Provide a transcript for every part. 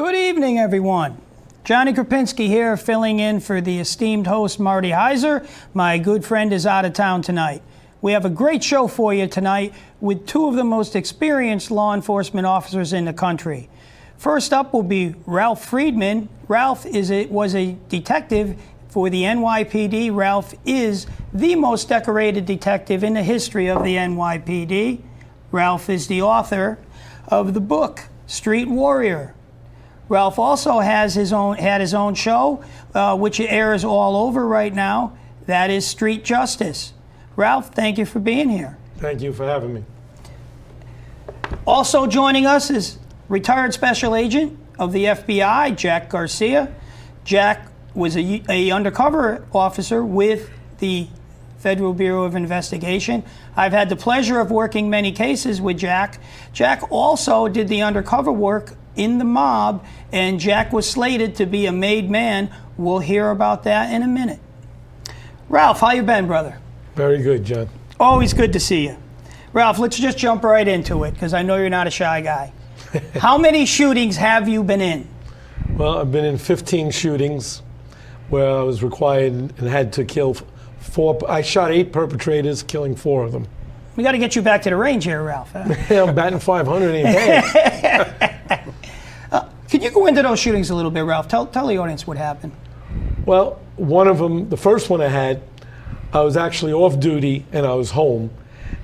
Good evening, everyone. Johnny Krupinsky here, filling in for the esteemed host, Marty Heiser. My good friend is out of town tonight. We have a great show for you tonight with two of the most experienced law enforcement officers in the country. First up will be Ralph Friedman. Ralph was a detective for the NYPD. Ralph is the most decorated detective in the history of the NYPD. Ralph is the author of the book, Street Warrior. Ralph also had his own show, which airs all over right now. That is Street Justice. Ralph, thank you for being here. Thank you for having me. Also joining us is retired special agent of the FBI, Jack Garcia. Jack was a undercover officer with the Federal Bureau of Investigation. I've had the pleasure of working many cases with Jack. Jack also did the undercover work in the mob, and Jack was slated to be a made man. We'll hear about that in a minute. Ralph, how you been, brother? Very good, John. Always good to see you. Ralph, let's just jump right into it, because I know you're not a shy guy. How many shootings have you been in? Well, I've been in 15 shootings where I was required and had to kill 4. I shot 8 perpetrators, killing 4 of them. We got to get you back to the range here, Ralph. Yeah, I'm batting 500 ain't bad. Can you go into those shootings a little bit, Ralph? Tell the audience what happened. Well, one of them, the first one I had, I was actually off duty and I was home.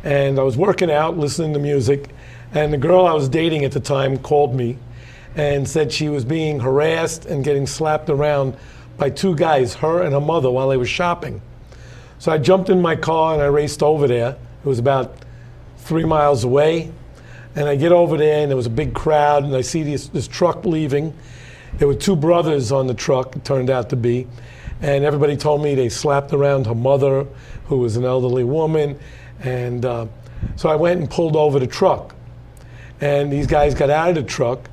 And I was working out, listening to music. And the girl I was dating at the time called me and said she was being harassed and getting slapped around by 2 guys, her and her mother, while they were shopping. So I jumped in my car and I raced over there. It was about 3 miles away. And I get over there and there was a big crowd and I see this truck leaving. There were 2 brothers on the truck, it turned out to be. And everybody told me they slapped around her mother, who was an elderly woman. And so I went and pulled over the truck. And these guys got out of the truck.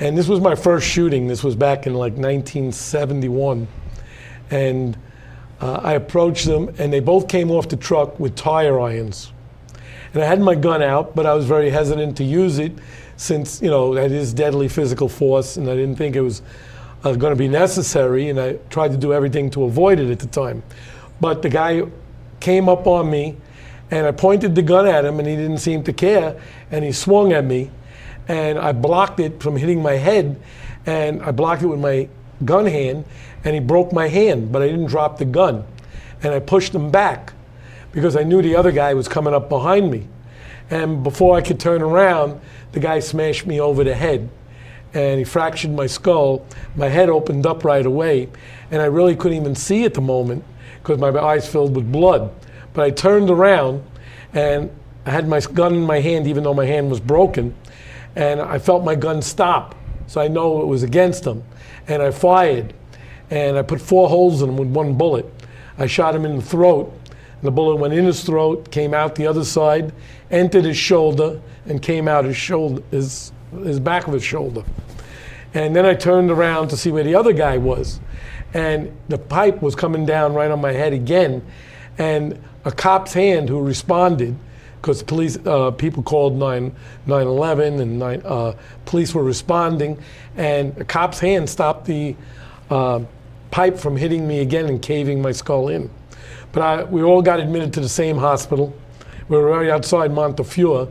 And this was my first shooting. This was back in like 1971. And I approached them and they both came off the truck with tire irons. And I had my gun out, but I was very hesitant to use it since, you know, that is deadly physical force and I didn't think it was going to be necessary, and I tried to do everything to avoid it at the time. But the guy came up on me and I pointed the gun at him and he didn't seem to care, and he swung at me and I blocked it from hitting my head, and I blocked it with my gun hand and he broke my hand, but I didn't drop the gun. And I pushed him back because I knew the other guy was coming up behind me. And before I could turn around, the guy smashed me over the head and he fractured my skull. My head opened up right away and I really couldn't even see at the moment because my eyes filled with blood. But I turned around and I had my gun in my hand even though my hand was broken, and I felt my gun stop. So I know it was against him. And I fired and I put 4 holes in him with 1 bullet. I shot him in the throat. And the bullet went in his throat, came out the other side, entered his shoulder, and came out his shoulder, his back of his shoulder. And then I turned around to see where the other guy was. And the pipe was coming down right on my head again. And a cop's hand who responded, because police people called 911 and police were responding, and a cop's hand stopped the pipe from hitting me again and caving my skull in. But we all got admitted to the same hospital. We were right outside Montefiore,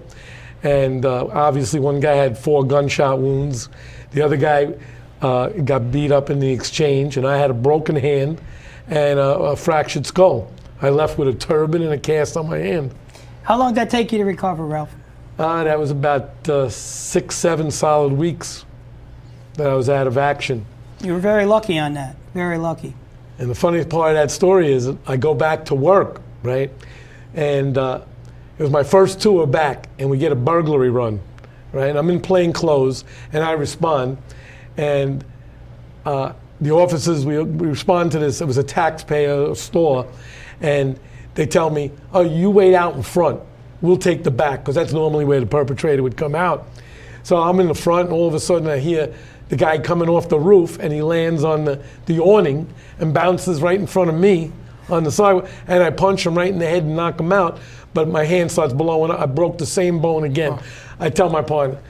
and obviously one guy had 4 gunshot wounds. The other guy got beat up in the exchange, and I had a broken hand and a fractured skull. I left with a turban and a cast on my hand. How long did that take you to recover, Ralph? That was about 6-7 solid weeks that I was out of action. You were very lucky on that, very lucky. And the funniest part of that story is I go back to work, right? And it was my first tour back, and we get a burglary run, right? I'm in plain clothes, and I respond. And the officers, we respond to this. It was a taxpayer store, and they tell me, oh, you wait out in front. We'll take the back, because that's normally where the perpetrator would come out. So I'm in the front, and all of a sudden I hear the guy coming off the roof, and he lands on the awning and bounces right in front of me on the sidewalk, and I punch him right in the head and knock him out, but my hand starts blowing up. I broke the same bone again. Oh. I tell my partner,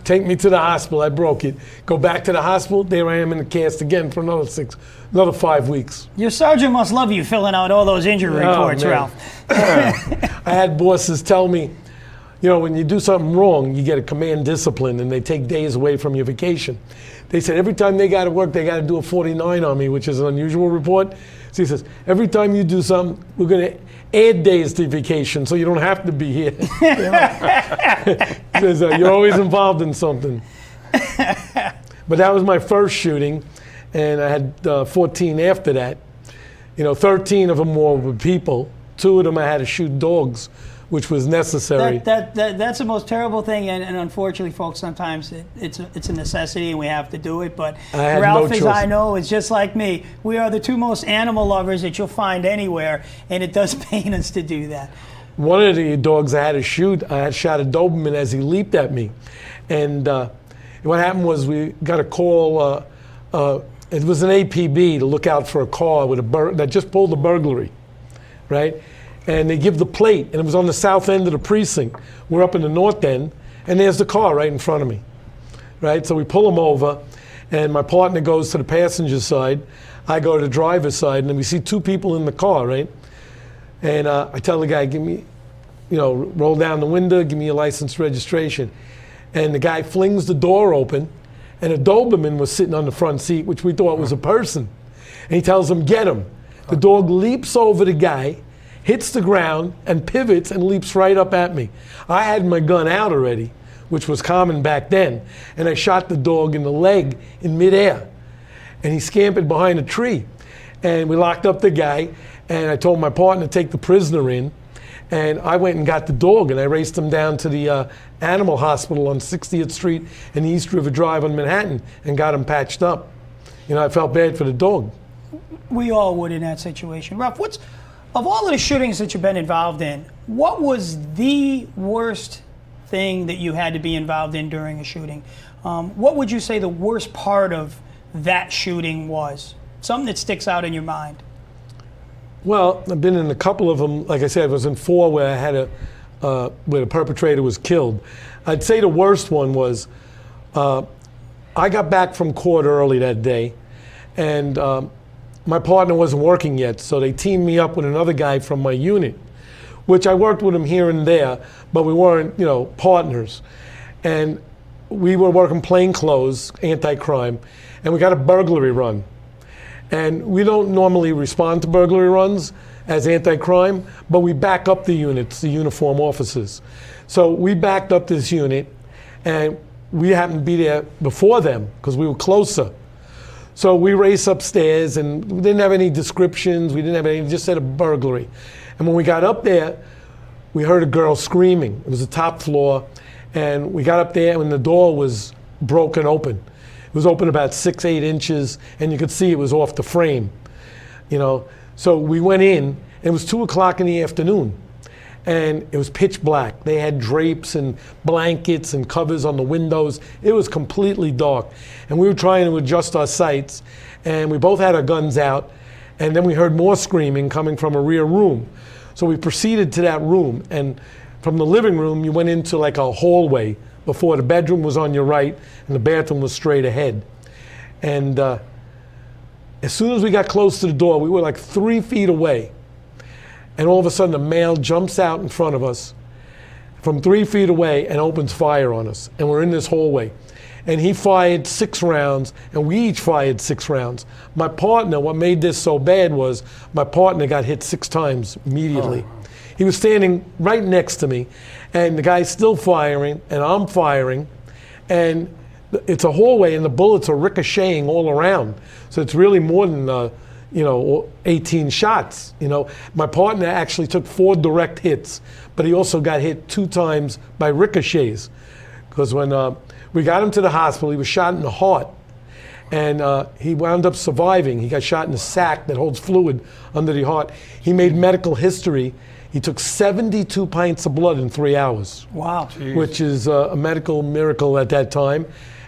Take me to the hospital. I broke it. Go back to the hospital. There I am in the cast again for another 5 weeks. Your sergeant must love you filling out all those injury reports, man. Ralph. I had bosses tell me, when you do something wrong, you get a command discipline, and they take days away from your vacation. They said every time they got to work, they got to do a 49 on me, which is an unusual report. So he says, every time you do something, we're going to add days to vacation so you don't have to be here. He says, you're always involved in something. But that was my first shooting, and I had 14 after that. 13 of them were with people. 2 of them I had to shoot dogs, which was necessary. That's the most terrible thing, and unfortunately, folks, sometimes it's a necessity and we have to do it. But Ralph, as I know, is just like me. We are the 2 most animal lovers that you'll find anywhere, and it does pain us to do that. One of the dogs I had to shoot, I had shot a Doberman as he leaped at me. And what happened was we got a call, it was an APB to look out for a car with that just pulled a burglary, right? And they give the plate, and it was on the south end of the precinct. We're up in the north end, and there's the car right in front of me, right? So we pull them over, and my partner goes to the passenger side. I go to the driver's side, and then we see 2 people in the car, right? And I tell the guy, give me, roll down the window, give me your license registration. And the guy flings the door open, and a Doberman was sitting on the front seat, which we thought was a person. And he tells him, get him. The dog leaps over the guy, hits the ground, and pivots and leaps right up at me. I had my gun out already, which was common back then, and I shot the dog in the leg in midair. And he scampered behind a tree. And we locked up the guy, and I told my partner to take the prisoner in, and I went and got the dog, and I raced him down to the animal hospital on 60th Street and East River Drive on Manhattan and got him patched up. I felt bad for the dog. We all would in that situation. Ralph, of all of the shootings that you've been involved in, what was the worst thing that you had to be involved in during a shooting? What would you say the worst part of that shooting was? Something that sticks out in your mind. Well, I've been in a couple of them. Like I said, I was in 4 where I had where the perpetrator was killed. I'd say the worst one was I got back from court early that day, and my partner wasn't working yet, so they teamed me up with another guy from my unit, which I worked with him here and there, but we weren't, partners. And we were working plain clothes, anti-crime, and we got a burglary run. And we don't normally respond to burglary runs as anti-crime, but we back up the units, the uniform officers. So we backed up this unit, and we happened to be there before them because we were closer. So we race upstairs, and we didn't have any descriptions, we didn't have any, just said a burglary. And when we got up there, we heard a girl screaming. It was the top floor, and we got up there and the door was broken open. It was open about 6-8 inches, and you could see it was off the frame, So we went in, and it was 2 o'clock in the afternoon, and it was pitch black. They had drapes and blankets and covers on the windows. It was completely dark, and we were trying to adjust our sights, and we both had our guns out, and then we heard more screaming coming from a rear room. So we proceeded to that room, and from the living room, you went into like a hallway before the bedroom was on your right and the bathroom was straight ahead. And as soon as we got close to the door, we were like 3 feet away. And all of a sudden, a male jumps out in front of us from 3 feet away and opens fire on us. And we're in this hallway. And he fired 6 rounds, and we each fired 6 rounds. My partner, what made this so bad was my partner got hit 6 times immediately. Oh. He was standing right next to me, and the guy's still firing, and I'm firing, and it's a hallway, and the bullets are ricocheting all around. So it's really more than 18 shots. My partner actually took 4 direct hits, but he also got hit 2 times by ricochets, because when we got him to the hospital, he was shot in the heart, and he wound up surviving. He got shot in the sac that holds fluid under the heart. He made medical history. He took 72 pints of blood in 3 hours. Wow. Jeez. Which is a medical miracle at that time.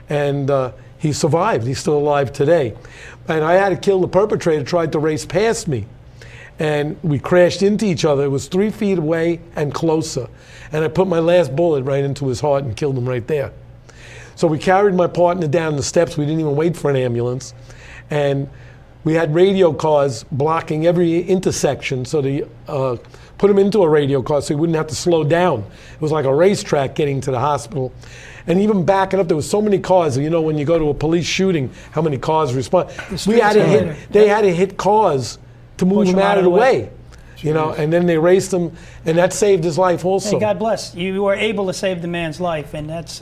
And he survived. He's still alive today. And I had to kill the perpetrator, tried to race past me. And we crashed into each other. It was 3 feet away and closer. And I put my last bullet right into his heart and killed him right there. So we carried my partner down the steps. We didn't even wait for an ambulance. And we had radio cars blocking every intersection, so they put him into a radio car so he wouldn't have to slow down. It was like a racetrack getting to the hospital. And even backing up, there was so many cars. You know, when you go to a police shooting, how many cars respond. We had to hit, they had to hit cars to move him out of the way. You know, and then they raced him, and that saved his life also. Hey, God bless. You were able to save the man's life, and that's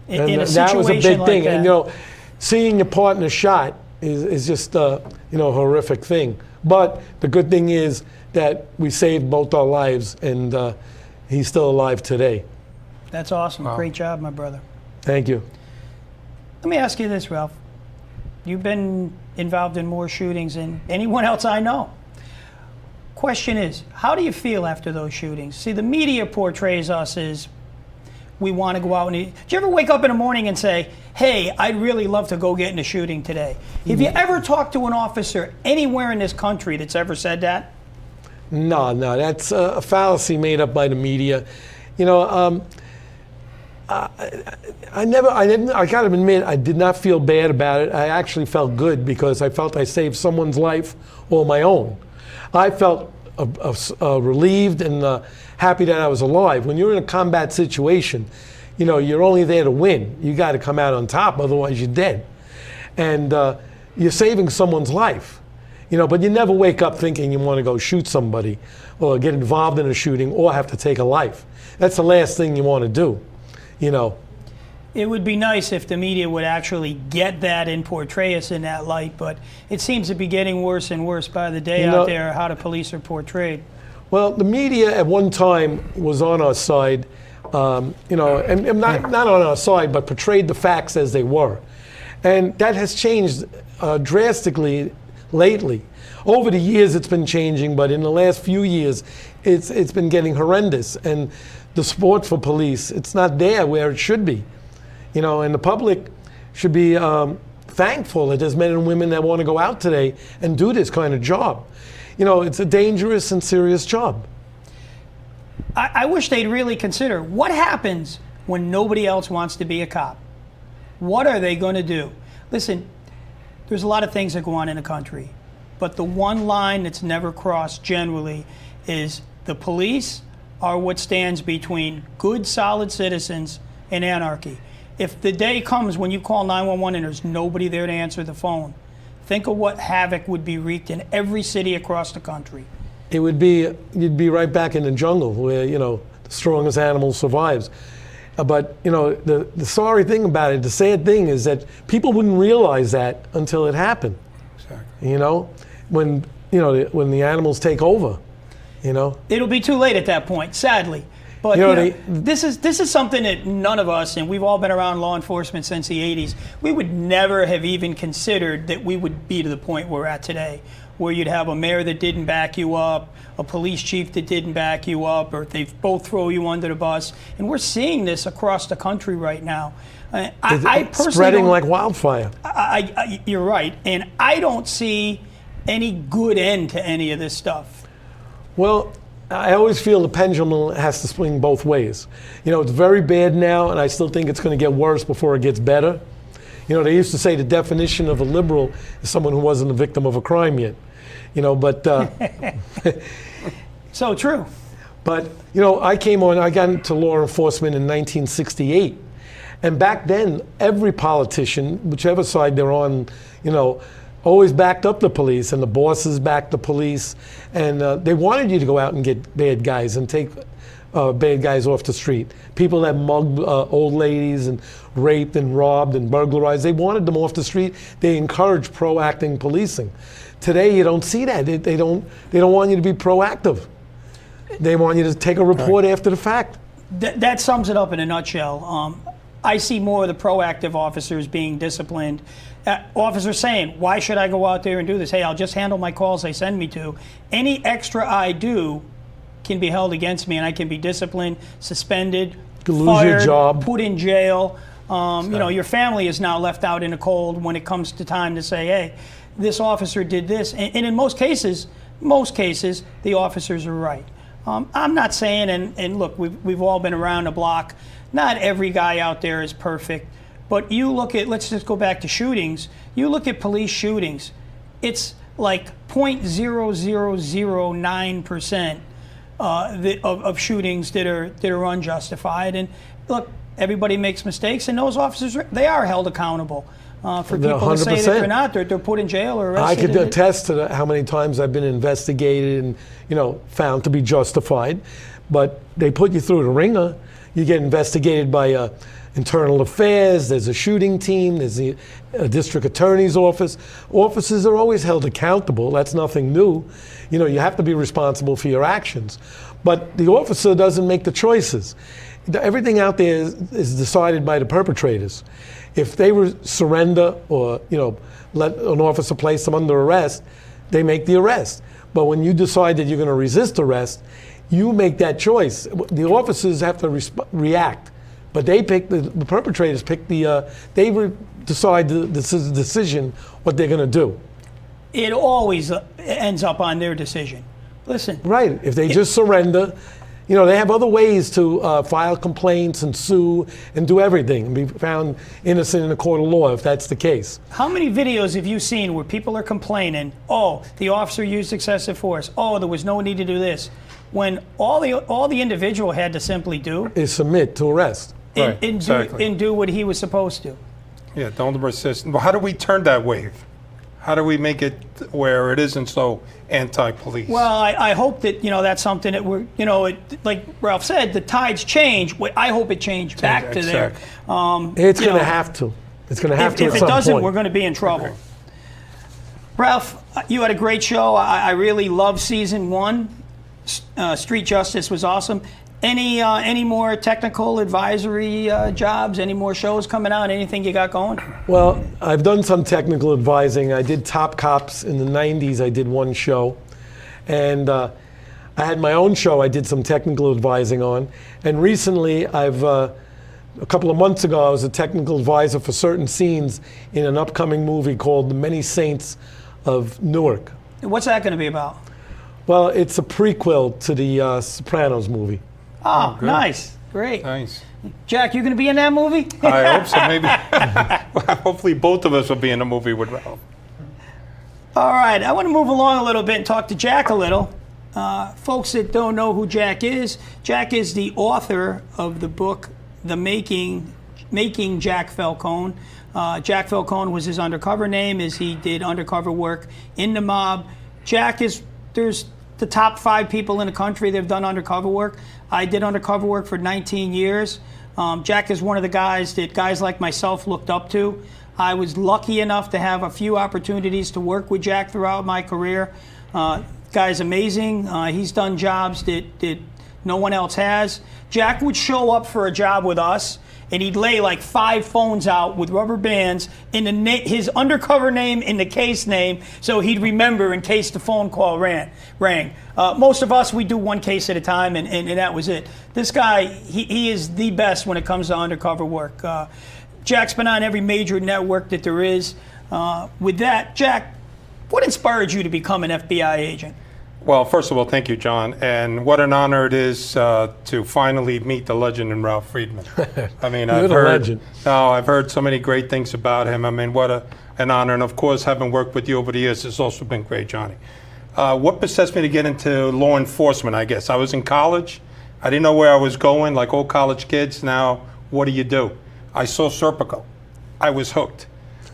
in a situation that was a big like thing. that. And, you know, seeing your partner shot is just, you know, a horrific thing. But the good thing is that we saved both our lives, and he's still alive today. That's awesome. Wow. Great job, my brother. Thank you. Let me ask you this, Ralph. You've been involved in more shootings than anyone else I know. Question is, how do you feel after those shootings? See, the media portrays us as we want to go out and eat. Do you ever wake up in the morning and say, hey, I'd really love to go get in a shooting today? Have you ever talked to an officer anywhere in this country that's ever said that? No, that's a fallacy made up by the media. You know, I gotta admit, I did not feel bad about it. I actually felt good because I felt I saved someone's life or my own. I felt relieved and happy that I was alive. When you're in a combat situation, you know, you're only there to win. You got to come out on top, otherwise you're dead. And you're saving someone's life. You know, but you never wake up thinking you want to go shoot somebody or get involved in a shooting or have to take a life. That's the last thing you want to do, you know. It would be nice if the media would actually get that and portray us in that light, but it seems to be getting worse and worse by the day out there, how the police are portrayed. Well, the media at one time was on our side, you know, and not on our side, but portrayed the facts as they were. And that has changed drastically lately. Over the years it's been changing, but in the last few years it's been getting horrendous. And the support for police, it's not there where it should be. You know, and the public should be thankful that there's men and women that want to go out today and do this kind of job. You know, it's a dangerous and serious job. I wish they'd really consider what happens when nobody else wants to be a cop. What are they going to do? Listen, there's a lot of things that go on in the country, but the one line that's never crossed generally is the police are what stands between good, solid citizens and anarchy. If the day comes when you call 911 and there's nobody there to answer the phone, think of what havoc would be wreaked in every city across the country. It would be, you'd be right back in the jungle where, you know, the strongest animal survives. But, you know, the sorry thing about it, the sad thing is that people wouldn't realize that until it happened. Exactly. You know, when the animals take over, you know. It'll be too late at that point, sadly. But you know, this is something that none of us, and we've all been around law enforcement since the 80s, we would never have even considered that we would be to the point we're at today, where you'd have a mayor that didn't back you up, a police chief that didn't back you up, or they both throw you under the bus. And we're seeing this across the country right now. I personally spreading like wildfire. You're right. And I don't see any good end to any of this stuff. Well, I always feel the pendulum has to swing both ways. You know, it's very bad now, and I still think it's going to get worse before it gets better. You know, they used to say the definition of a liberal is someone who wasn't a victim of a crime yet. You know, but... So true. But, you know, I got into law enforcement in 1968. And back then, every politician, whichever side they're on, you know, always backed up the police, and the bosses backed the police, and they wanted you to go out and get bad guys and take bad guys off the street. People that mugged old ladies and raped and robbed and burglarized, they wanted them off the street. They encouraged proactive policing. Today, you don't see that. They don't want you to be proactive. They want you to take a report after the fact. That sums it up in a nutshell. I see more of the proactive officers being disciplined. Officers saying, why should I go out there and do this? Hey, I'll just handle my calls they send me to. Any extra I do can be held against me, and I can be disciplined, suspended, lose fired, your job, put in jail. You know, your family is now left out in the cold when it comes to time to say, hey, this officer did this. And in most cases, the officers are right. I'm not saying, and look, we've all been around the block. Not every guy out there is perfect, But you look at, let's just go back to shootings. You look at police shootings, it's like 0.0009% of shootings that are unjustified. And look, everybody makes mistakes, and those officers, they are held accountable. For people to say that they're not, they're put in jail or arrested. I could attest to how many times I've been investigated and found to be justified, but they put you through the ringer. You get investigated by internal affairs. There's a shooting team. There's a district attorney's office. Officers are always held accountable. That's nothing new. You have to be responsible for your actions, but the officer doesn't make the choices. Everything out there is decided by the perpetrators. If they surrender or let an officer place them under arrest, they make the arrest. But when you decide that you're going to resist arrest, you make that choice. The officers have to react, but they pick the perpetrators pick decide this is the decision what they're going to do. It always ends up on their decision. Listen. Right. If they just surrender. They have other ways to file complaints and sue and do everything and be found innocent in a court of law if that's the case. How many videos have you seen where people are complaining, oh, the officer used excessive force, oh, there was no need to do this, when all the individual had to simply do is submit to arrest. And do what he was supposed to. Yeah, don't resist. Well, how do we turn that wave? How do we make it where it isn't so anti-police? Well, I hope that that's something that we're like Ralph said, the tides change. I hope it changed back to there. It's going to have to. It's going to have to. If it doesn't, we're going to be in trouble. Okay. Ralph, you had a great show. I really loved season 1. Street Justice was awesome. Any more technical advisory jobs? Any more shows coming out? Anything you got going? Well, I've done some technical advising. I did Top Cops in the 90s. I did one show. And I had my own show I did some technical advising on. And recently, a couple of months ago, I was a technical advisor for certain scenes in an upcoming movie called The Many Saints of Newark. What's that going to be about? Well, it's a prequel to the Sopranos movie. Oh, nice. Great. Nice. Jack, you going to be in that movie? I hope so. Maybe. Hopefully both of us will be in the movie with Ralph. All right. I want to move along a little bit and talk to Jack a little. Folks that don't know who Jack is the author of the book, The Making Jack Falcone. Jack Falcone was his undercover name as he did undercover work in the mob. There's the top 5 people in the country that have done undercover work. I did undercover work for 19 years. Jack is one of the guys that guys like myself looked up to. I was lucky enough to have a few opportunities to work with Jack throughout my career. Guy's amazing. He's done jobs that no one else has. Jack would show up for a job with us, and he'd lay like 5 phones out with rubber bands in his undercover name in the case name, so he'd remember in case the phone call rang. Most of us, we do one case at a time, and that was it. This guy, he is the best when it comes to undercover work. Jack's been on every major network that there is. With that, Jack, what inspired you to become an FBI agent? Well, first of all, thank you, John. And what an honor it is to finally meet the legend in Ralph Friedman. I mean, I've heard so many great things about him. I mean, what an honor. And of course, having worked with you over the years has also been great, Johnny. What possessed me to get into law enforcement, I guess? I was in college. I didn't know where I was going, like all college kids. Now, what do? I saw Serpico. I was hooked.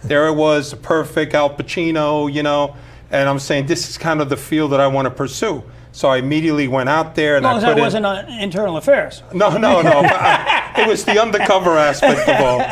There it was, the perfect Al Pacino, and I'm saying this is kind of the field that I want to pursue. So I immediately went out there and that wasn't internal affairs. No. It was the undercover aspect of all.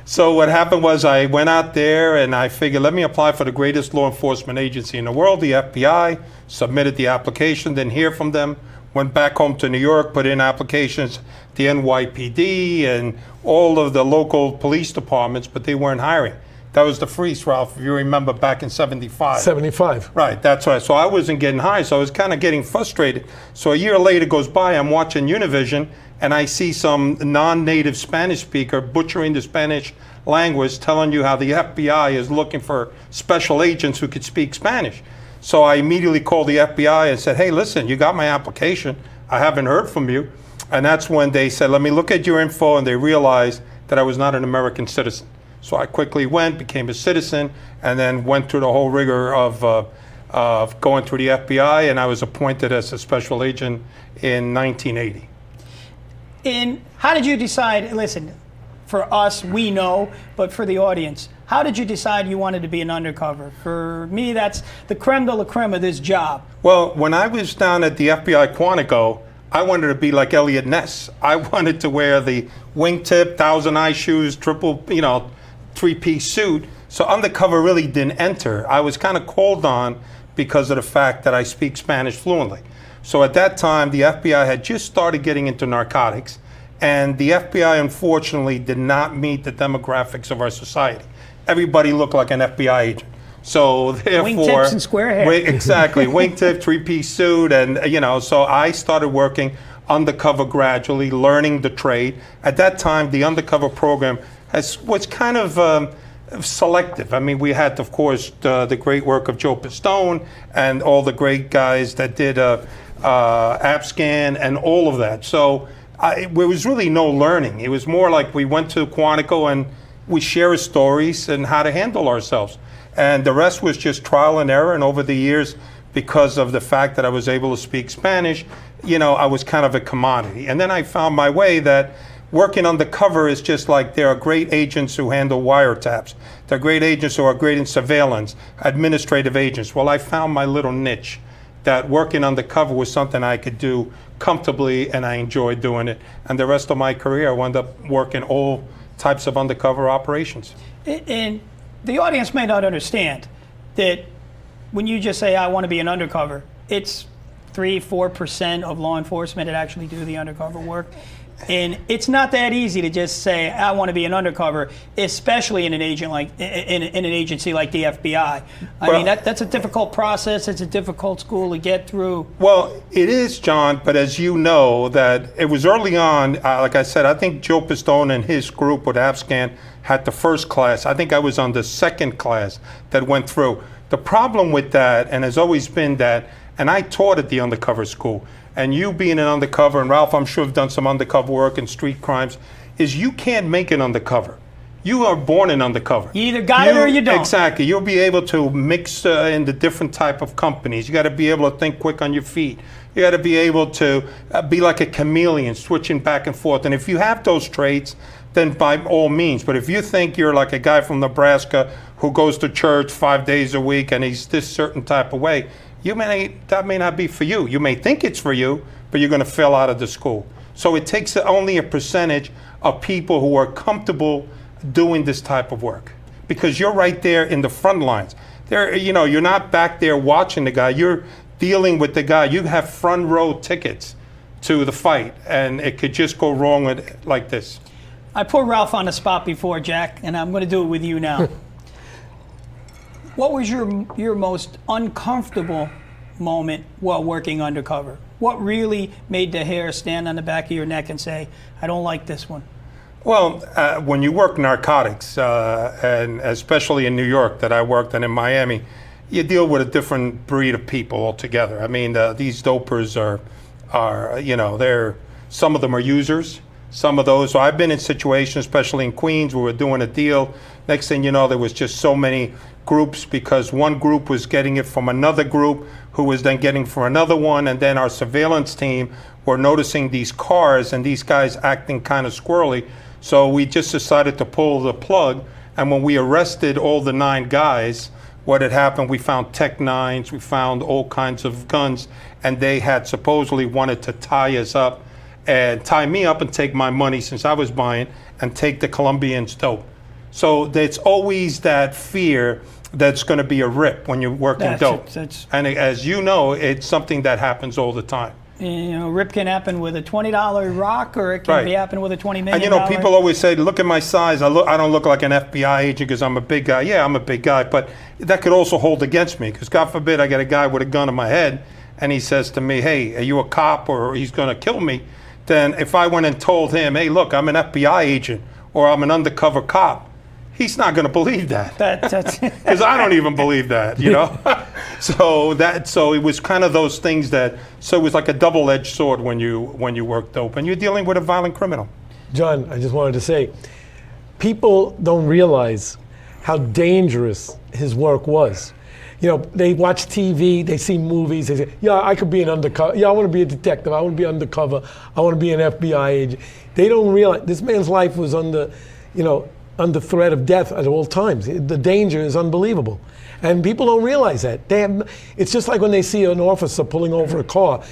So what happened was I went out there and I figured, let me apply for the greatest law enforcement agency in the world, the FBI, submitted the application, didn't hear from them, went back home to New York, put in applications, the NYPD and all of the local police departments, but they weren't hiring. That was the freeze, Ralph, if you remember, back in 75. 75. Right, that's right. So I wasn't getting hired, so I was kind of getting frustrated. So a year later goes by, I'm watching Univision, and I see some non-native Spanish speaker butchering the Spanish language, telling you how the FBI is looking for special agents who could speak Spanish. So I immediately called the FBI and said, hey, listen, you got my application. I haven't heard from you. And that's when they said, let me look at your info, and they realized that I was not an American citizen. So I quickly went, became a citizen, and then went through the whole rigor of going through the FBI, and I was appointed as a special agent in 1980. And how did you decide, listen, for us, we know, but for the audience, how did you decide you wanted to be an undercover? For me, that's the creme de la creme of this job. Well, when I was down at the FBI Quantico, I wanted to be like Elliot Ness. I wanted to wear the wingtip, thousand eye shoes, triple, three-piece suit. So undercover really didn't enter. I was kind of called on because of the fact that I speak Spanish fluently. So at that time, the FBI had just started getting into narcotics, and the FBI, unfortunately, did not meet the demographics of our society. Everybody looked like an FBI agent. So therefore, wingtips and square hair. Exactly, wingtip, three-piece suit, and so I started working undercover gradually, learning the trade. At that time, the undercover program was kind of selective. I mean, we had, of course, the great work of Joe Pistone and all the great guys that did AppScan and all of that. So there was really no learning. It was more like we went to Quantico and we share stories and how to handle ourselves. And the rest was just trial and error. And over the years, because of the fact that I was able to speak Spanish, I was kind of a commodity. And then I found my way that working undercover is just like there are great agents who handle wiretaps. There are great agents who are great in surveillance, administrative agents. Well, I found my little niche, that working undercover was something I could do comfortably, and I enjoyed doing it. And the rest of my career, I wound up working all types of undercover operations. And the audience may not understand that when you just say, I want to be an undercover, it's 3-4% of law enforcement that actually do the undercover work. And it's not that easy to just say, I want to be an undercover, especially in an agent like in an agency like the FBI. I mean, that's a difficult process. It's a difficult school to get through. Well, it is, John, but as you know, that it was early on, like I said, I think Joe Pistone and his group with AppScan had the first class. I think I was on the second class that went through. The problem with that, and has always been that, and I taught at the undercover school, and you being an undercover, and Ralph, I'm sure have done some undercover work in street crimes, is you can't make it undercover. You are born in undercover. You either got it or you don't. Exactly. You'll be able to mix in the different type of companies. You got to be able to think quick on your feet. You got to be able to be like a chameleon, switching back and forth. And if you have those traits, then by all means. But if you think you're like a guy from Nebraska who goes to church 5 days a week and he's this certain type of way, that may not be for you. You may think it's for you, but you're going to fail out of the school. So it takes only a percentage of people who are comfortable doing this type of work, because you're right there in the front lines. You're not back there watching the guy. You're dealing with the guy. You have front row tickets to the fight, and it could just go wrong like this. I put Ralph on the spot before, Jack, and I'm going to do it with you now. What was your most uncomfortable moment while working undercover? What really made the hair stand on the back of your neck and say, I don't like this one? Well, when you work narcotics, and especially in New York that I worked, and in Miami, you deal with a different breed of people altogether. I mean, these dopers some of them are users. Some of those, so I've been in situations, especially in Queens, where we're doing a deal. Next thing you know, there was just so many groups, because one group was getting it from another group, who was then getting from another one, and then our surveillance team were noticing these cars and these guys acting kind of squirrely. So we just decided to pull the plug, and when we arrested all the 9 guys, what had happened, we found Tech 9s, we found all kinds of guns, and they had supposedly wanted to tie us up and tie me up and take my money, since I was buying, and take the Colombians' dope. So there's always that fear that's going to be a rip when you're working dope. And as you know, it's something that happens all the time. Rip can happen with a $20 rock, or it can be happen with a $20 million. And people always say, look at my size. I don't look like an FBI agent because I'm a big guy. Yeah, I'm a big guy, but that could also hold against me, because God forbid I get a guy with a gun in my head and he says to me, hey, are you a cop, or he's going to kill me? Then if I went and told him, hey, look, I'm an FBI agent, or I'm an undercover cop, he's not going to believe that. Because I don't even believe that, So it was kind of those things so it was like a double-edged sword when you work dope, and you're dealing with a violent criminal. John, I just wanted to say, people don't realize how dangerous his work was. You know, they watch TV, they see movies, they say, yeah, I could be an undercover, yeah, I want to be a detective, I want to be undercover, I want to be an FBI agent. They don't realize this man's life was under, you know, under threat of death at all times. The danger is unbelievable. And people don't realize that. It's just like when they see an officer pulling over a car.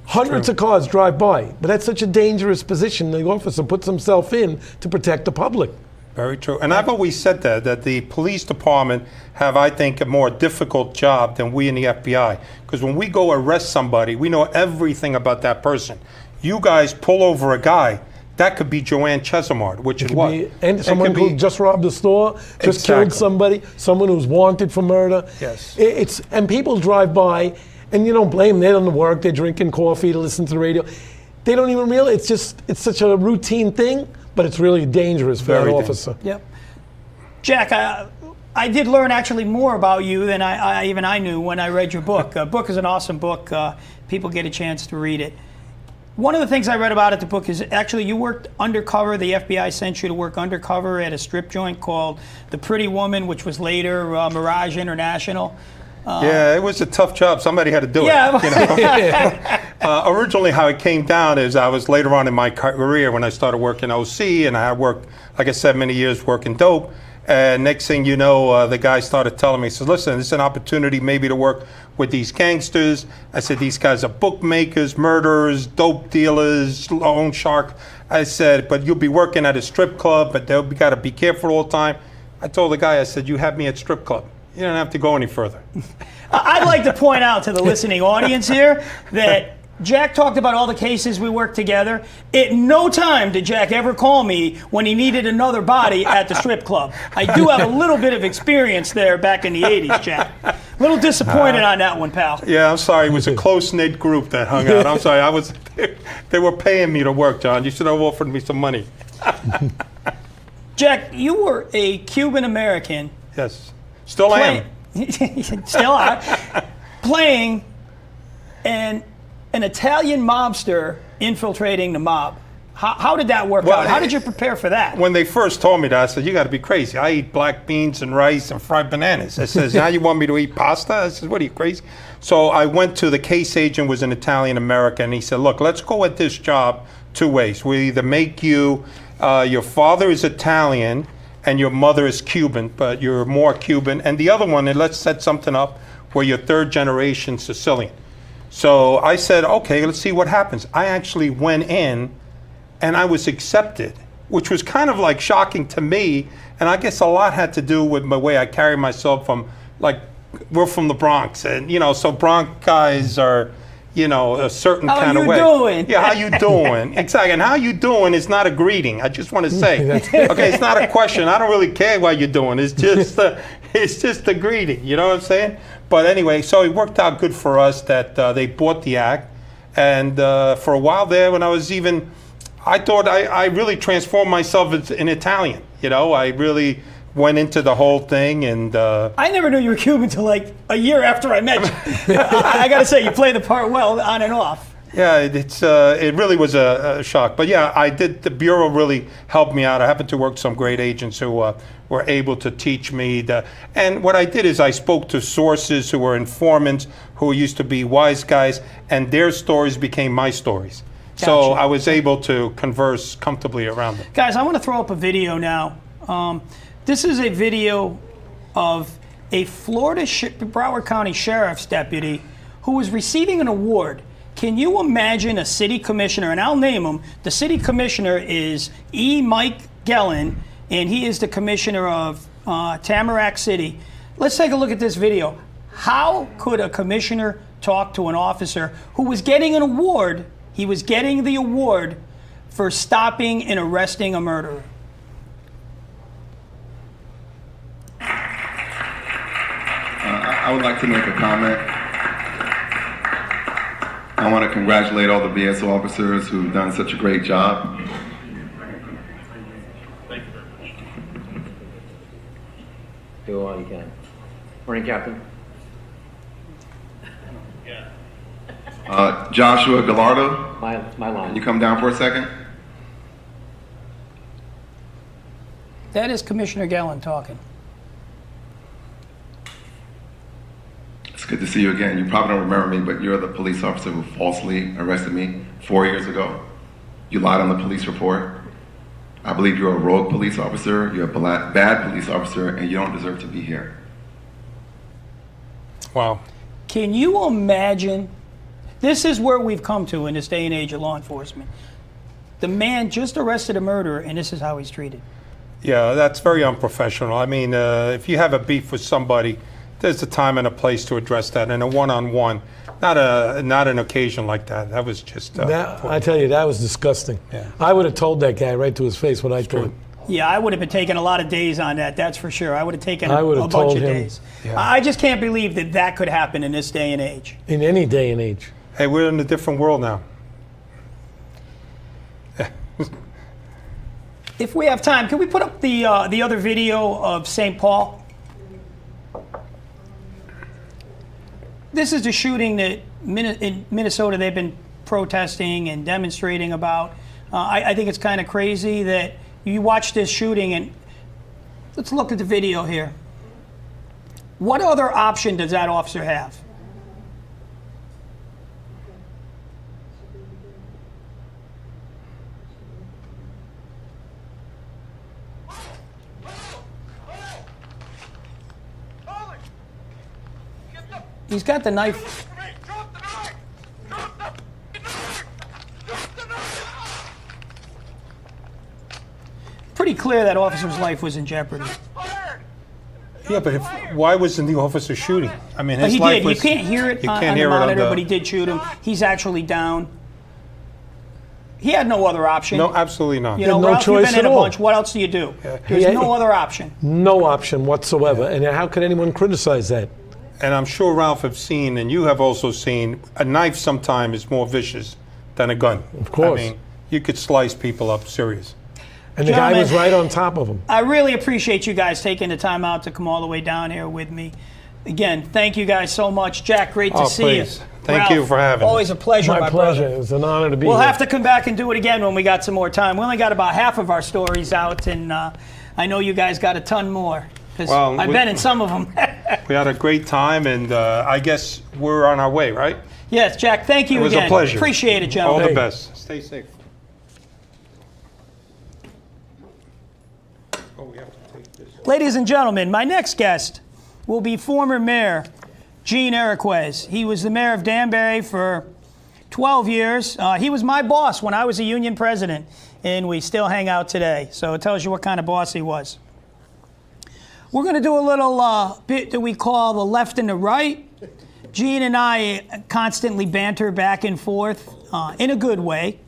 Hundreds of cars drive by, but that's such a dangerous position the officer puts himself in to protect the public. Very true. And I've always said that the police department have, I think, a more difficult job than we in the FBI. Because when we go arrest somebody, we know everything about that person. You guys pull over a guy, that could be Joanne Chesimard, which is what? And someone who just robbed a store, just killed somebody, someone who's wanted for murder. Yes. And people drive by, and you don't blame them. They don't work, they're drinking coffee to listen to the radio. They don't even realize, it's such a routine thing, but it's really dangerous for that officer. Yep. Jack, I did learn actually more about you than I knew when I read your book. Book is an awesome book. People get a chance to read it. One of the things I read about at the book is actually you worked undercover. The FBI sent you to work undercover at a strip joint called The Pretty Woman, which was later Mirage International. Yeah, it was a tough job. Somebody had to do it. You know? Originally, how it came down is I was later on in my career when I started working OC, and I had worked, like I said, many years working dope. And next thing you know, the guy started telling me, he says, listen, this is an opportunity maybe to work with these gangsters. I said, these guys are bookmakers, murderers, dope dealers, loan shark. I said, but you'll be working at a strip club, but they'll got to be careful all the time. I told the guy, I said, you have me at strip club. You don't have to go any further. I'd like to point out to the listening audience here that Jack talked about all the cases we worked together. At no time did Jack ever call me when he needed another body at the strip club. I do have a little bit of experience there back in the 80s, Jack. A little disappointed on that one, pal. Yeah, I'm sorry. It was a close-knit group that hung out. I'm sorry. They were paying me to work, John. You should have offered me some money. Jack, you were a Cuban-American. Yes. Still am. Still are. Playing an Italian mobster infiltrating the mob. How did that work out? How did you prepare for that? When they first told me that, I said, you got to be crazy. I eat black beans and rice and fried bananas. I says, now you want me to eat pasta? I said, what are you, crazy? So I went to the case agent, was an Italian American, and he said, look, let's go at this job two ways. We either make you, your father is Italian, and your mother is Cuban, but you're more Cuban. And the other one, and let's set something up where you're third generation Sicilian. So I said, okay, let's see what happens. I actually went in and I was accepted, which was kind of like shocking to me. And I guess a lot had to do with my way I carry myself from, like, we're from the Bronx. And, you know, so Bronx guys are, you know, a certain kind of way. How you doing? Yeah, how you doing? Exactly. And how you doing is not a greeting. I just want to say, okay, it's not a question. I don't really care what you're doing. It's just a greeting. You know what I'm saying? But anyway, so it worked out good for us that they bought the act. And for a while there, when I was even, I thought I really transformed myself in Italian. You know, I really went into the whole thing, and I never knew you were Cuban until like a year after I met you. I got to say, you play the part well on and off. Yeah, it really was a shock. But yeah, I did. The Bureau really helped me out. I happened to work with some great agents who were able to teach me. And what I did is I spoke to sources who were informants, who used to be wise guys, and their stories became my stories. Gotcha. So I was able to converse comfortably around them. Guys, I want to throw up a video now. This is a video of a Florida Broward County Sheriff's deputy who was receiving an award. Can you imagine a city commissioner, and I'll name him, the city commissioner is E. Mike Gellin, and he is the commissioner of Tamarack City. Let's take a look at this video. How could a commissioner talk to an officer who was getting an award? He was getting the award for stopping and arresting a murderer. I would like to make a comment. I want to congratulate all the BSO officers who've done such a great job. Thank you very much. Do all you can. Morning, Captain. Joshua Gallardo, My line. can you come down for a second? That is Commissioner Gellin talking. It's good to see you again. You probably don't remember me, but you're the police officer who falsely arrested me 4 years ago. You lied on the police report. I believe you're a rogue police officer, you're a bad police officer, and you don't deserve to be here. Wow. Can you imagine? This is where we've come to in this day and age of law enforcement. The man just arrested a murderer, and this is how he's treated. Yeah, that's very unprofessional. I mean, if you have a beef with somebody, there's a time and a place to address that, and a one-on-one, not an occasion like that. That was just. I tell you, that was disgusting. Yeah. I would have told that guy right to his face what I thought. Yeah, I would have been taking a lot of days on that, that's for sure. I would have taken I would a have bunch told of him. days. Yeah. I just can't believe that that could happen in this day and age. In any day and age. Hey, we're in a different world now. If we have time, can we put up the other video of St. Paul? This is the shooting that in Minnesota they've been protesting and demonstrating about. I think it's kind of crazy that you watch this shooting, and let's look at the video here. What other option does that officer have? He's got the knife. Pretty clear that officer's life was in jeopardy. Yeah, but why wasn't the officer shooting? I mean, his He life did. was. You can't hear it you on can't the hear it on monitor, the- but he did shoot him. He's actually down. He had no other option. No, absolutely not. You know, no Ralph, you've choice been in at a all. bunch. What else do you do? There's Yeah. no other option. No option whatsoever. And how could anyone criticize that? And I'm sure Ralph have seen, and you have also seen, a knife sometimes is more vicious than a gun. Of course. I mean, you could slice people up serious. And the guy Gentlemen, was right on top of him. I really appreciate you guys taking the time out to come all the way down here with me. Again, thank you guys so much. Jack, great to Oh, see please. you. Thank Ralph, you for having me. Always a pleasure, My my pleasure. brother. It was an honor to be We'll here. have to come back and do it again when we got some more time. We only got about half of our stories out, and I know you guys got a ton more. Because Well, I've been in some of them. We had a great time, and I guess we're on our way, right? Yes, Jack, thank you It was again. a pleasure. Appreciate it, All gentlemen. the Hey. best. Stay safe. Oh, we have to take this. Ladies and gentlemen, my next guest will be former Mayor Gene Iroquez. He was the mayor of Danbury for 12 years. He was my boss when I was a union president, and we still hang out today. So it tells you what kind of boss he was. We're going to do a little bit that we call the left and the right. Gene and I constantly banter back and forth in a good way.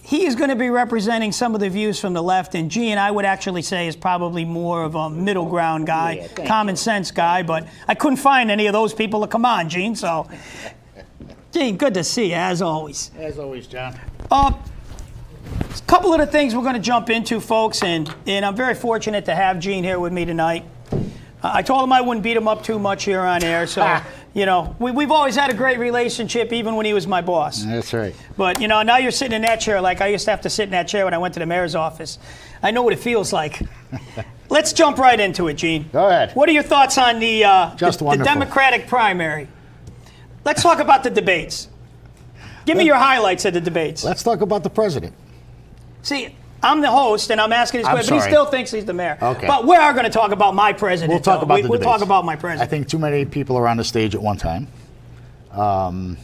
He is going to be representing some of the views from the left, and Gene, I would actually say, is probably more of a middle ground guy, common sense guy, but I couldn't find any of those people to come on, Gene, so. Gene, good to see you, as always. As always, John. A couple of the things we're going to jump into, folks, and I'm very fortunate to have Gene here with me tonight. I told him I wouldn't beat him up too much here on air, so, you know, we've always had a great relationship, even when he was my boss. That's right. But, you know, now you're sitting in that chair like I used to have to sit in that chair when I went to the mayor's office. I know what it feels like. Let's jump right into it, Gene. Go ahead. What are your thoughts on the Wonderful. Democratic primary? Let's talk about the debates. Give me your highlights of the debates. Let's talk about the president. See, I'm the host, and I'm asking his I'm question, but he sorry. still thinks he's the mayor. Okay. But we are going to talk about my president. We'll talk though. about the We'll talk debates. about my I president. think too many people are on the stage at one time. I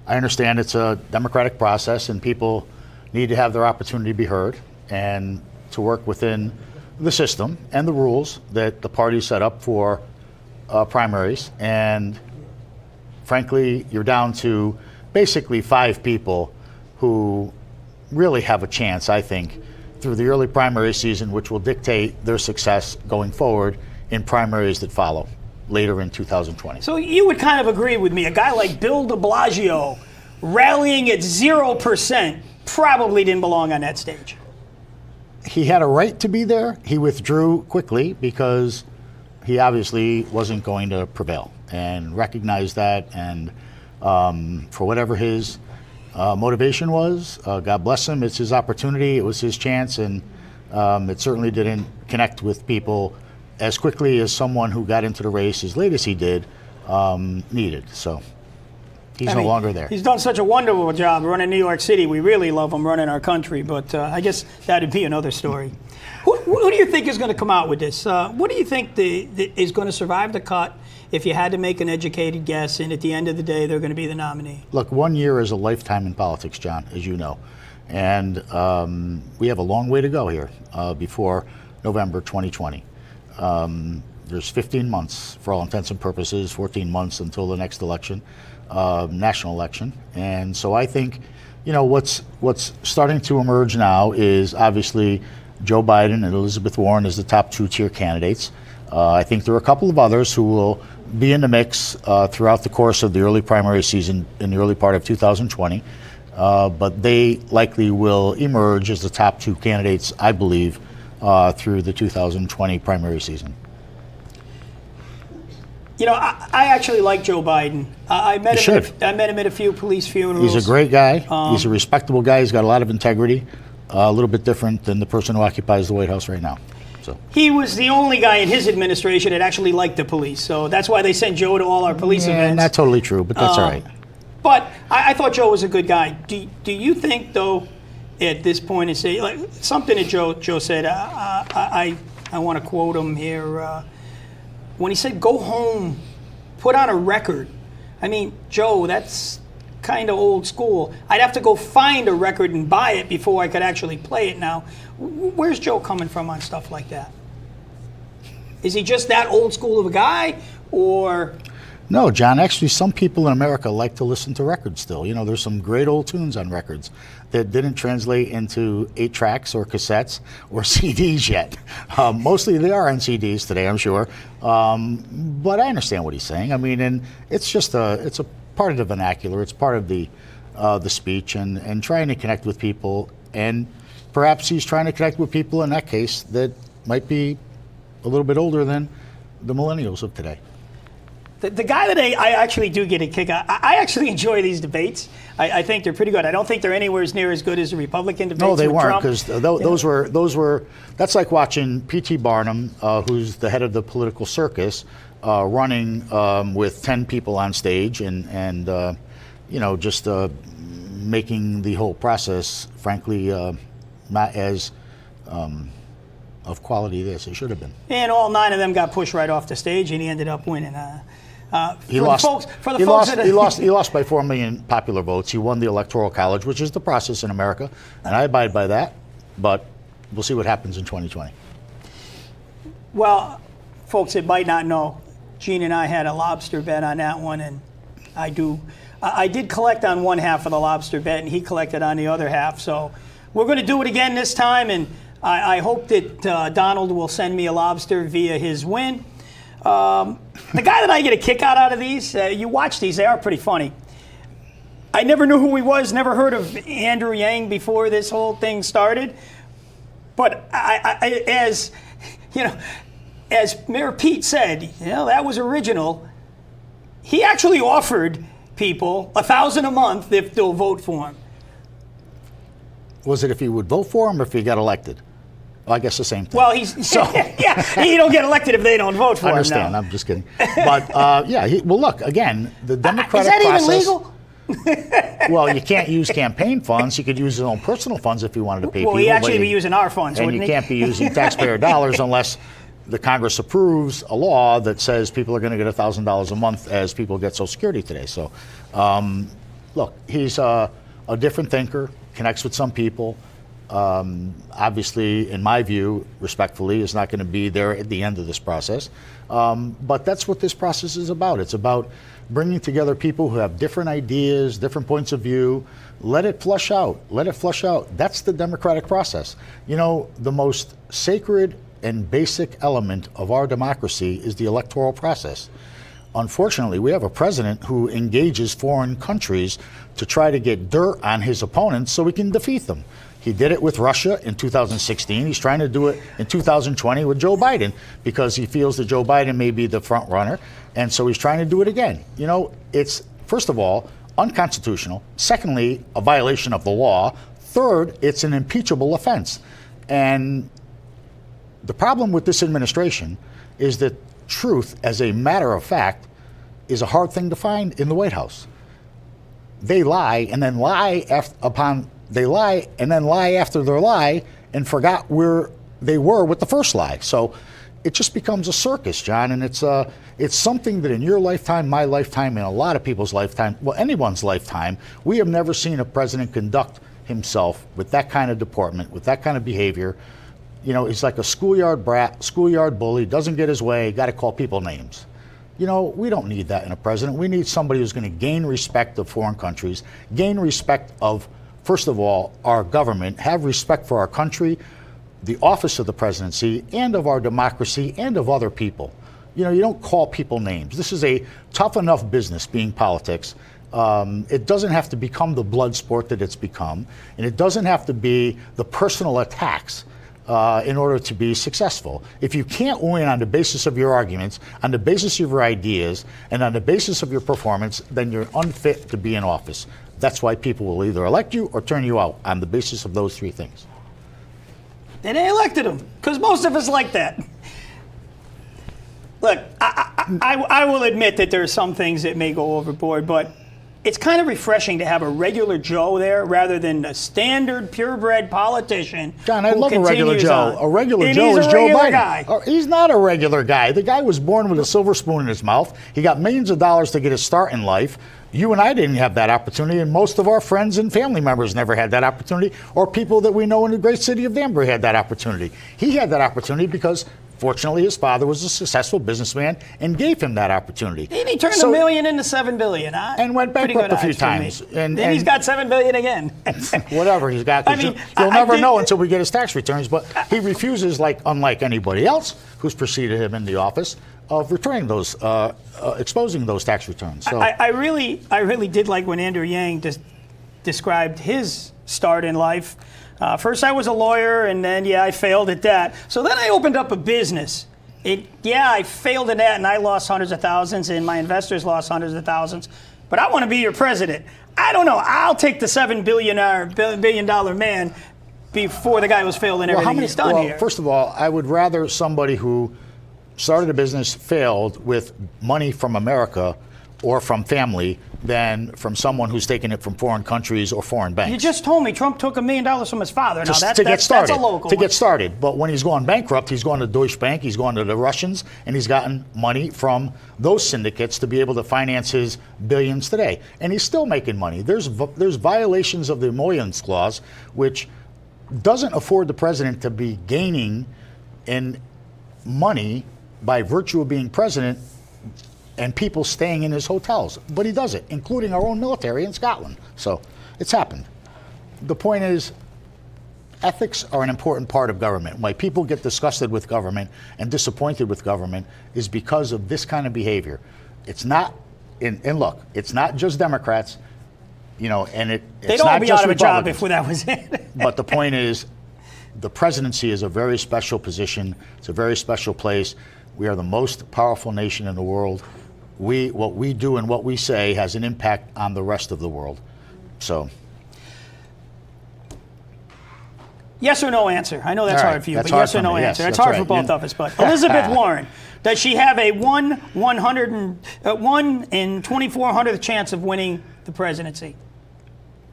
understand it's a democratic process, and people need to have their opportunity to be heard and to work within the system and the rules that the party set up for primaries. And frankly, you're down to basically 5 people who really have a chance, I think, through the early primary season, which will dictate their success going forward in primaries that follow later in 2020. So you would kind of agree with me. A guy like Bill de Blasio rallying at 0% probably didn't belong on that stage. He had a right to be there. He withdrew quickly because he obviously wasn't going to prevail, and recognized that. And for whatever his motivation was, God bless him. It's his opportunity. It was his chance, and It certainly didn't connect with people as quickly as someone who got into the race as late as he did needed. So he's no longer there. He's done such a wonderful job running New York City. We really love him running our country, but I guess that'd be another story. Who do you think is going to come out with this? What do you think is going to survive the cut if you had to make an educated guess, and at the end of the day, they're going to be the nominee? Look, 1 year is a lifetime in politics, John, as you know. And we have a long way to go here before November 2020. There's 15 months, for all intents and purposes, 14 months until the next election, national election. And so I think, what's starting to emerge now is obviously Joe Biden and Elizabeth Warren as the top two-tier candidates. I think there are a couple of others who will be in the mix throughout the course of the early primary season in the early part of 2020. But they likely will emerge as the top two candidates, I believe, through the 2020 primary season. I actually like Joe Biden. I met him at a few police funerals. He's a great guy. He's a respectable guy. He's got a lot of integrity. A little bit different than the person who occupies the White House right now. So he was the only guy in his administration that actually liked the police. So that's why they sent Joe to all our police events. Not totally true, but that's all right. But I thought Joe was a good guy. Do you think, though, at this point, and say like something that Joe said? I want to quote him here when he said, "Go home, put on a record." I mean, Joe, that's kind of old school. I'd have to go find a record and buy it before I could actually play it now. Where's Joe coming from on stuff like that? Is he just that old school of a guy, or? No, John, actually some people in America like to listen to records still. There's some great old tunes on records that didn't translate into 8 tracks or cassettes or CDs yet. Mostly they are on CDs today, I'm sure. But I understand what he's saying. I mean, and it's a part of the vernacular. It's part of the speech and trying to connect with people. And perhaps he's trying to connect with people in that case that might be a little bit older than the millennials of today. The guy that I actually do get a kick out, I actually enjoy these debates. I think they're pretty good. I don't think they're anywhere near as good as the Republican debates. No, they with weren't, Trump. because those were. That's like watching P.T. Barnum, who's the head of the political circus, running with 10 people on stage and just making the whole process, frankly, not as of quality as it should have been. And all 9 of them got pushed right off the stage, and he ended up winning. He lost by 4 million popular votes. He won the Electoral College, which is the process in America, and I abide by that. But we'll see what happens in 2020. Well, folks that might not know, Gene and I had a lobster bet on that one, and I did collect on one half of the lobster bet, and he collected on the other half. So we're going to do it again this time, and I hope that Donald will send me a lobster via his win. The guy that I get a kick out of these, you watch these, they are pretty funny. I never knew who he was, never heard of Andrew Yang before this whole thing started. But as Mayor Pete said, that was original. He actually offered people $1,000 a month if they'll vote for him. Was it if he would vote for him or if he got elected? Well, I guess the same thing. Well, he don't get elected if they don't vote for him. I understand. No. I'm just kidding. But well, look again. The Democratic process. Is that even legal? Well, you can't use campaign funds. He could use his own personal funds if he wanted to pay people. Well, he'd actually be using our funds, and wouldn't you he? can't be using taxpayer dollars unless the Congress approves a law that says people are going to get $1,000 a month as people get Social Security today. So, look, he's a different thinker, connects with some people. Obviously, in my view, respectfully, is not going to be there at the end of this process. But that's what this process is about. It's about bringing together people who have different ideas, different points of view. Let it flush out. Let it flush out. That's the democratic process. The most sacred and basic element of our democracy is the electoral process. Unfortunately, we have a president who engages foreign countries to try to get dirt on his opponents so we can defeat them. He did it with Russia in 2016. He's trying to do it in 2020 with Joe Biden because he feels that Joe Biden may be the front runner. And so he's trying to do it again. It's, first of all, unconstitutional. Secondly, a violation of the law. Third, it's an impeachable offense. And The problem with this administration is that truth, as a matter of fact, is a hard thing to find in the White House. They lie and then lie after their lie and forgot where they were with the first lie. So it just becomes a circus, John, and it's something that in your lifetime, my lifetime, and a lot of people's lifetime, well, anyone's lifetime, we have never seen a president conduct himself with that kind of deportment, with that kind of behavior. You know, he's like a schoolyard brat, schoolyard bully, doesn't get his way, got to call people names. You know, we don't need that in a president. We need somebody who's going to gain respect of foreign countries, gain respect of, first of all, our government, have respect for our country, the office of the presidency, and of our democracy, and of other people. You know, you don't call people names. This is a tough enough business, being politics. It doesn't have to become the blood sport that it's become, and it doesn't have to be the personal attacks in order to be successful. If you can't win on the basis of your arguments, on the basis of your ideas, and on the basis of your performance, then you're unfit to be in office. That's why people will either elect you or turn you out on the basis of those three things. And they elected him, because most of us like that. Look, I will admit that there are some things that may go overboard, but it's kind of refreshing to have a regular Joe there rather than a standard purebred politician. John, I love a regular Joe. A regular Joe is Joe Biden. He's not a regular guy. The guy was born with a silver spoon in his mouth. He got millions of dollars to get his start in life. You and I didn't have that opportunity, and most of our friends and family members never had that opportunity, or people that we know in the great city of Danbury had that opportunity. He had that opportunity because, fortunately, his father was a successful businessman and gave him that opportunity. And he turned $1 million into $7 billion, huh? And went bankrupt a few times. And he's got $7 billion again. Whatever he's got. You'll never know until we get his tax returns. But he refuses, unlike anybody else who's preceded him in the office, of returning those, exposing those tax returns. So I really did like when Andrew Yang described his start in life. First, I was a lawyer, and then, I failed at that. So then I opened up a business. I failed at that, and I lost hundreds of thousands, and my investors lost hundreds of thousands. But I want to be your president. I don't know. I'll take the $7 billion man before the guy who's failed in everything he's done here. First of all, I would rather somebody who started a business, failed with money from America or from family than from someone who's taken it from foreign countries or foreign banks. You just told me Trump took $1 million from his father. Just now, to get started. That's a local to one. get started. But when he's gone bankrupt, he's gone to Deutsche Bank, he's gone to the Russians, and he's gotten money from those syndicates to be able to finance his billions today. And he's still making money. There's violations of the Emollients Clause, which doesn't afford the president to be gaining in money by virtue of being president and people staying in his hotels. But he does it, including our own military in Scotland. So it's happened. The point is, ethics are an important part of government. Why people get disgusted with government and disappointed with government is because of this kind of behavior. It's not, and look, it's not just Democrats, and they'd all be out of a job if that was it. But the point is, the presidency is a very special position. It's a very special place. We are the most powerful nation in the world. What we do and what we say has an impact on the rest of the world. So, yes or no answer. I know that's hard for you, but yes or no answer. Yes, it's hard for both of us. But Elizabeth Warren, does she have a 1 in 2,400th chance of winning the presidency?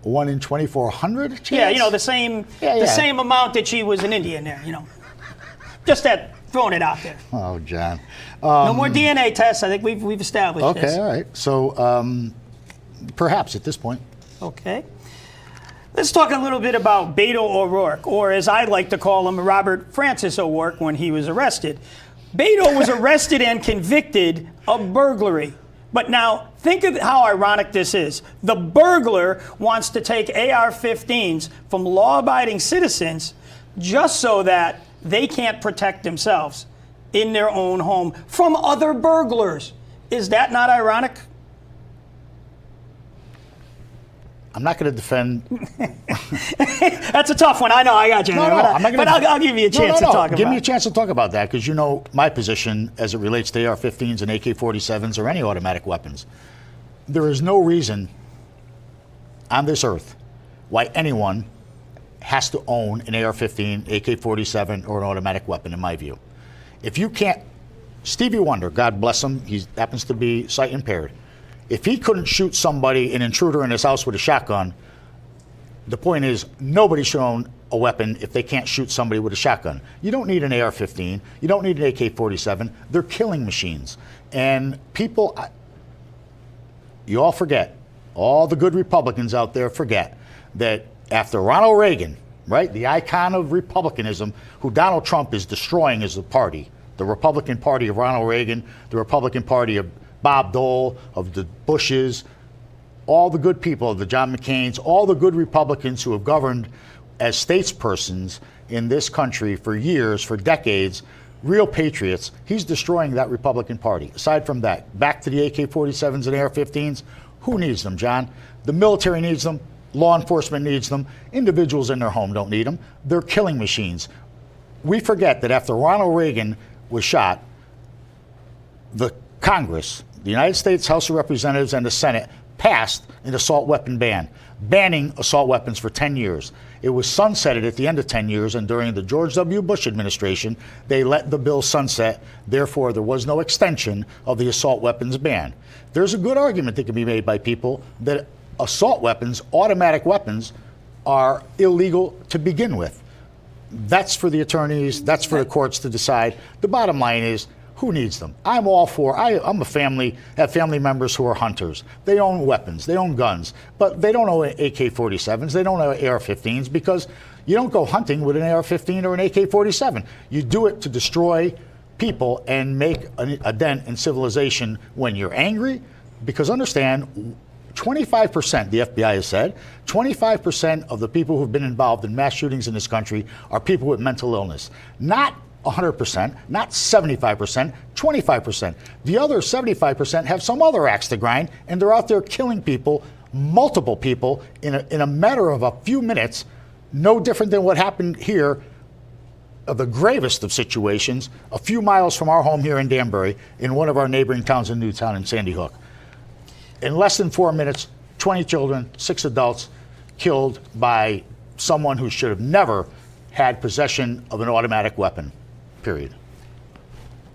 1 in 2,400 chance? Yeah, the same amount that she was an Indian there. Just throwing it out there. Oh, John. No more DNA tests. I think we've established this. Okay, all right. So perhaps at this point. Okay. Let's talk a little bit about Beto O'Rourke, or as I like to call him, Robert Francis O'Rourke, when he was arrested. Beto was arrested and convicted of burglary. But now, think of how ironic this is. The burglar wants to take AR-15s from law-abiding citizens just so that they can't protect themselves in their own home from other burglars. Is that not ironic? I'm not going to defend. That's a tough one. I know. I got you. I'll give you a chance to talk about it. Give me a chance to talk about that, because you know my position as it relates to AR-15s and AK-47s or any automatic weapons. There is no reason on this earth why anyone has to own an AR-15, AK-47, or an automatic weapon, in my view. If you can't, Stevie Wonder, God bless him, he happens to be sight impaired. If he couldn't shoot somebody, an intruder in his house with a shotgun, the point is nobody should own a weapon if they can't shoot somebody with a shotgun. You don't need an AR-15. You don't need an AK-47. They're killing machines. And people, you all forget, all the good Republicans out there forget that after Ronald Reagan, right, the icon of republicanism, who Donald Trump is destroying as a party, the Republican Party of Ronald Reagan, the Republican Party of Bob Dole, of the Bushes, all the good people, the John McCains, all the good Republicans who have governed as statespersons in this country for years, for decades, real patriots, he's destroying that Republican Party. Aside from that, back to the AK-47s and AR-15s, who needs them, John? The military needs them. Law enforcement needs them. Individuals in their home don't need them. They're killing machines. We forget that after Ronald Reagan was shot, the Congress, the United States House of Representatives and the Senate passed an assault weapon ban, banning assault weapons for 10 years. It was sunsetted at the end of 10 years, and during the George W. Bush administration, they let the bill sunset. Therefore, there was no extension of the assault weapons ban. There's a good argument that can be made by people that assault weapons, automatic weapons, are illegal to begin with. That's for the attorneys, that's for the courts to decide. The bottom line is, who needs them? I'm all for, I'm a family, have family members who are hunters. They own weapons, they own guns, but they don't own AK-47s, they don't own AR-15s, because you don't go hunting with an AR-15 or an AK-47. You do it to destroy people and make a dent in civilization when you're angry, because understand, 25%, the FBI has said, 25% of the people who've been involved in mass shootings in this country are people with mental illness. Not 100%, not 75%, 25%. The other 75% have some other axe to grind, and they're out there killing people, multiple people, in a matter of a few minutes, no different than what happened here, of the gravest of situations, a few miles from our home here in Danbury, in one of our neighboring towns in Newtown and Sandy Hook. In less than 4 minutes, 20 children, 6 adults killed by someone who should have never had possession of an automatic weapon, period.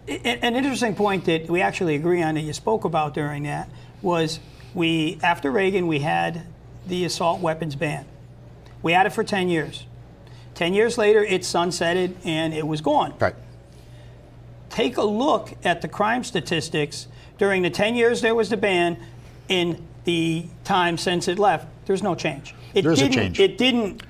An interesting point that we actually agree on that you spoke about during that was after Reagan, we had the assault weapons ban. We had it for 10 years. 10 years later, it sunsetted and it was gone. Right. Take a look at the crime statistics during the 10 years there was the ban. In the time since it left, there's no change. There's a change. It did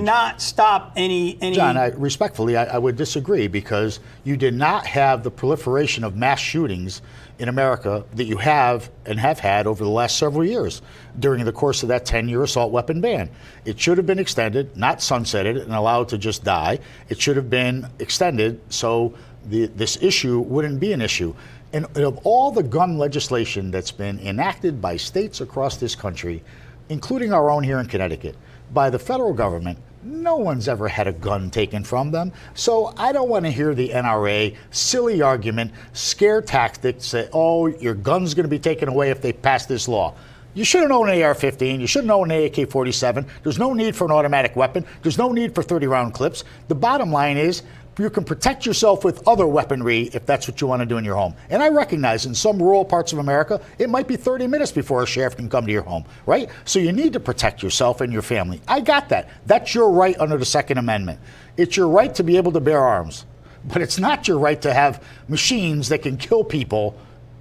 not stop any. John, respectfully, I would disagree, because you did not have the proliferation of mass shootings in America that you have and have had over the last several years during the course of that 10-year assault weapon ban. It should have been extended, not sunsetted and allowed to just die. It should have been extended so this issue wouldn't be an issue. And of all the gun legislation that's been enacted by states across this country, including our own here in Connecticut, by the federal government, no one's ever had a gun taken from them. So I don't want to hear the NRA silly argument, scare tactics that, oh, your gun's going to be taken away if they pass this law. You shouldn't own an AR-15. You shouldn't own an AK-47. There's no need for an automatic weapon. There's no need for 30-round clips. The bottom line is, you can protect yourself with other weaponry if that's what you want to do in your home. And I recognize in some rural parts of America, it might be 30 minutes before a sheriff can come to your home, right? So you need to protect yourself and your family. I got that. That's your right under the Second Amendment. It's your right to be able to bear arms. But it's not your right to have machines that can kill people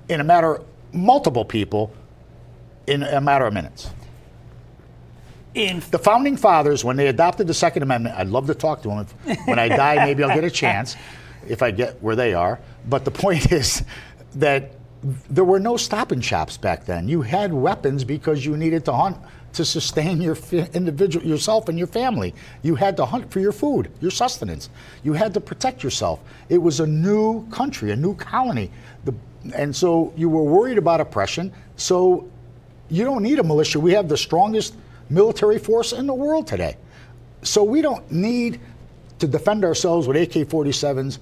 in a matter, multiple people, in a matter of minutes. The founding fathers, when they adopted the Second Amendment, I'd love to talk to them. When I die, maybe I'll get a chance if I get where they are. But the point is that there were no stop and shops back then. You had weapons because you needed to hunt to sustain your yourself and your family. You had to hunt for your food, your sustenance. You had to protect yourself. It was a new country, a new colony. And so you were worried about oppression. So you don't need a militia. We have the strongest military force in the world today. So we don't need to defend ourselves with AK-47s,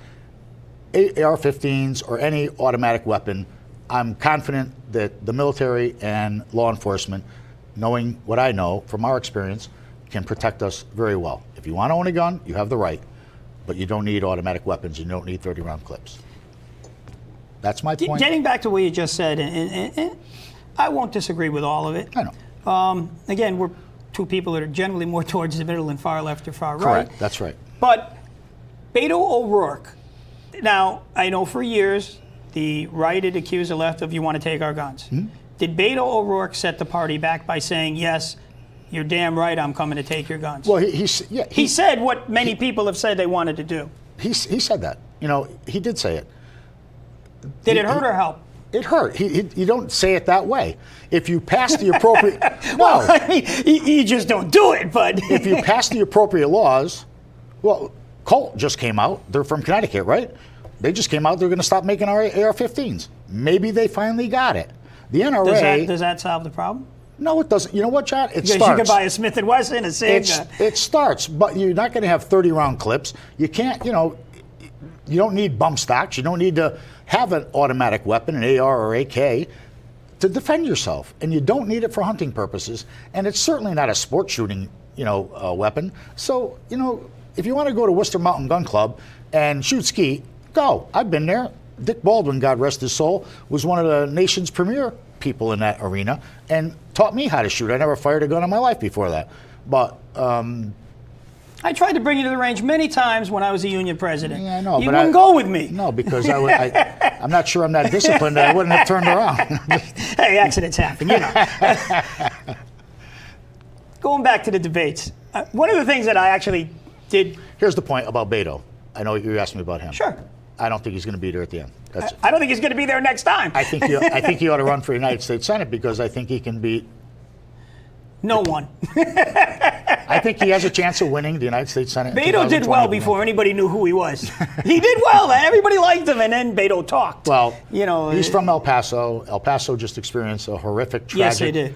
AR-15s, or any automatic weapon. I'm confident that the military and law enforcement, knowing what I know from our experience, can protect us very well. If you want to own a gun, you have the right, but you don't need automatic weapons. You don't need 30-round clips. That's my point. Getting back to what you just said, and I won't disagree with all of it. I know. Again, we're two people that are generally more towards the middle and far left or far right. Correct. That's right. But Beto O'Rourke, now, I know for years the right had accused the left of, you want to take our guns. Mm-hmm. Did Beto O'Rourke set the party back by saying, yes, you're damn right, I'm coming to take your guns? Well, he said what many people have said they wanted to do. He said that. You know, he did say it. Did it hurt or help? It hurt. You don't say it that way. If you pass the appropriate... No. Well, I mean, you just don't do it, but... If you pass the appropriate laws... Well, Colt just came out. They're from Connecticut, right? They just came out. They're going to stop making AR-15s. Maybe they finally got it. The NRA... Does that solve the problem? No, it doesn't. You know what, John? It starts. Because you can buy a Smith & Wesson, a SIG. It starts, but you're not going to have 30-round clips. You can't, you don't need bump stocks. You don't need to have an automatic weapon, an AR or AK, to defend yourself. And you don't need it for hunting purposes. And it's certainly not a sport shooting, weapon. So, if you want to go to Worcester Mountain Gun Club and shoot skeet, go. I've been there. Dick Baldwin, God rest his soul, was one of the nation's premier people in that arena and taught me how to shoot. I never fired a gun in my life before that. But I tried to bring you to the range many times when I was a union president. Yeah, I know. You wouldn't go with me. No, because I'm not sure I'm that disciplined that I wouldn't have turned around. Hey, accidents happen, Going back to the debates, one of the things that I actually did... Here's the point about Beto. I know you asked me about him. Sure. I don't think he's going to be there at the end. I don't think he's going to be there next time. I think he ought to run for United States Senate because I think he can beat... No one. I think he has a chance of winning the United States Senate. Beto did well before anybody knew who he was. He did well. Everybody liked him, and then Beto talked. Well, he's from El Paso. El Paso just experienced a horrific, tragic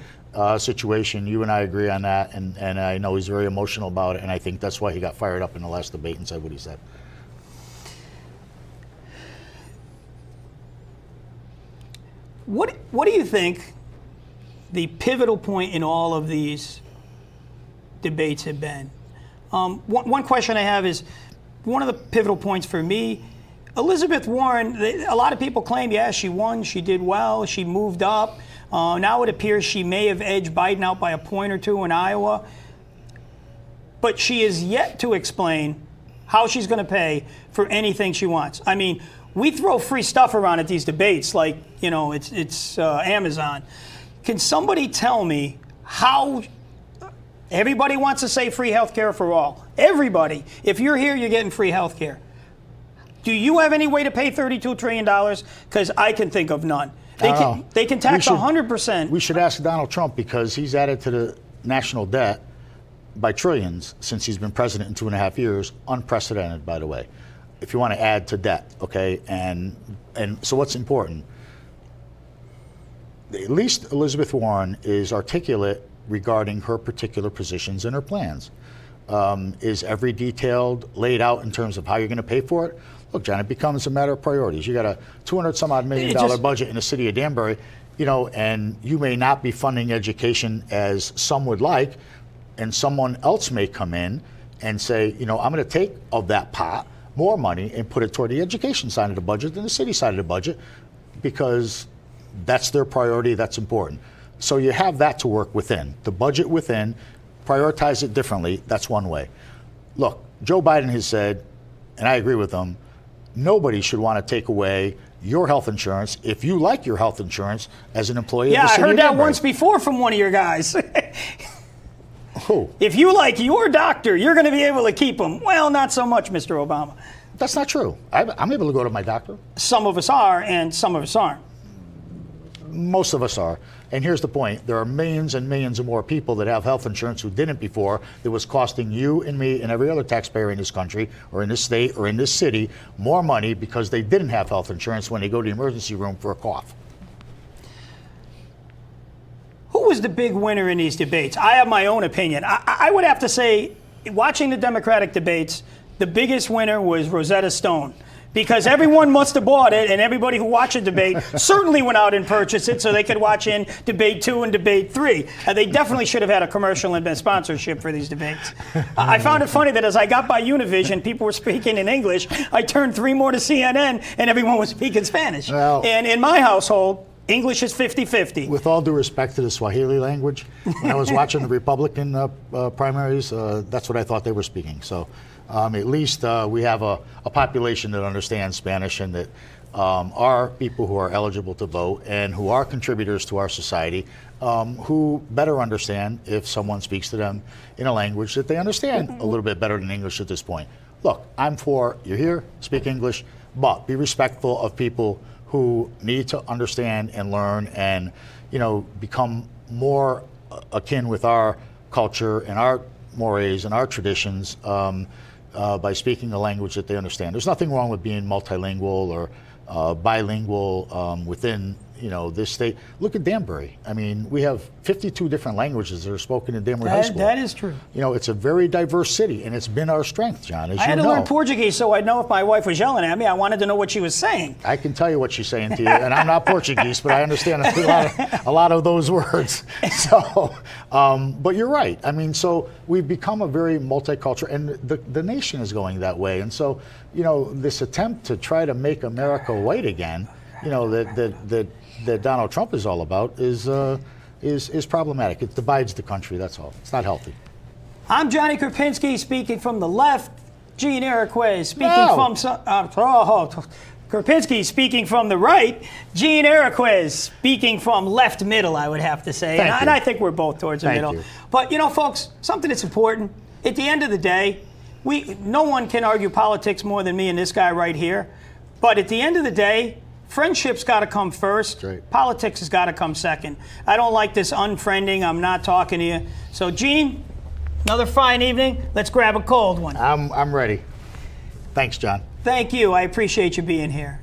situation. You and I agree on that, and I know he's very emotional about it, and I think that's why he got fired up in the last debate and said what he said. What do you think the pivotal point in all of these debates have been? One question I have is, one of the pivotal points for me, Elizabeth Warren, a lot of people claim, yes, she won, she did well, she moved up. Now it appears she may have edged Biden out by a point or two in Iowa. But she is yet to explain how she's going to pay for anything she wants. I mean, we throw free stuff around at these debates like, it's Amazon. Can somebody tell me how everybody wants to say free health care for all? Everybody. If you're here, you're getting free health care. Do you have any way to pay $32 trillion? Because I can think of none. They can tax 100%. We should ask Donald Trump because he's added to the national debt by trillions since he's been president in 2.5 years. Unprecedented, by the way, if you want to add to debt, okay? And so what's important? At least Elizabeth Warren is articulate regarding her particular positions and her plans. Is every detail laid out in terms of how you're going to pay for it? Look, John, it becomes a matter of priorities. You got a $200-some-odd million budget in the city of Danbury, and you may not be funding education as some would like, and someone else may come in and say, I'm going to take of that pot more money and put it toward the education side of the budget than the city side of the budget because that's their priority, that's important. So you have that to work within. The budget within, prioritize it differently, that's one way. Look, Joe Biden has said, and I agree with him, nobody should want to take away your health insurance if you like your health insurance as an employee of the city I heard of that Danbury. once before from one of your guys. Who? If you like your doctor, you're going to be able to keep him. Well, not so much, Mr. Obama. That's not true. I'm able to go to my doctor. Some of us are, and some of us aren't. Most of us are. And here's the point. There are millions and millions of more people that have health insurance who didn't before that was costing you and me and every other taxpayer in this country or in this state or in this city more money because they didn't have health insurance when they go to the emergency room for a cough. Who was the big winner in these debates? I have my own opinion. I would have to say, watching the Democratic debates, the biggest winner was Rosetta Stone because everyone must have bought it, and everybody who watched a debate certainly went out and purchased it so they could watch in debate 2 and debate 3. They definitely should have had a commercial and sponsorship for these debates. I found it funny that as I got by Univision, people were speaking in English. I turned 3 more to CNN, and everyone was speaking Spanish. Well, and in my household, English is 50-50. With all due respect to the Swahili language, when I was watching the Republican primaries, that's what I thought they were speaking. So at least we have a population that understands Spanish and that are people who are eligible to vote and who are contributors to our society, who better understand if someone speaks to them in a language that they understand a little bit better than English at this point. Look, I'm for you're here, speak English, but be respectful of people who need to understand and learn and, become more akin with our culture and our mores and our traditions by speaking a language that they understand. There's nothing wrong with being multilingual or bilingual within this state. Look at Danbury. I mean, we have 52 different languages that are spoken in Danbury High School. That is true. It's a very diverse city, and it's been our strength, John, as I had to learn Portuguese so I'd know if my wife was yelling at me. I wanted to know what she was saying. I can tell you what she's saying to you, and I'm not Portuguese, but I understand a lot of those words. So, but you're right. I mean, so we've become a very multicultural, and the nation is going that way. And so, this attempt to try to make America white again, that Donald Trump is all about is problematic. It divides the country, that's all. It's not healthy. I'm Johnny Krupinsky speaking from the left. Gene Iroquois speaking from... Krupinsky speaking from the right. Gene Iroquois speaking from left middle, I would have to say. And I think we're both towards the middle. You. But, folks, something that's important. At the end of the day, no one can argue politics more than me and this guy right here. But at the end of the day, friendship's got to come first. Right. Politics has got to come second. I don't like this unfriending. I'm not talking to you. So, Gene, another fine evening. Let's grab a cold one. I'm ready. Thanks, John. Thank you. I appreciate you being here.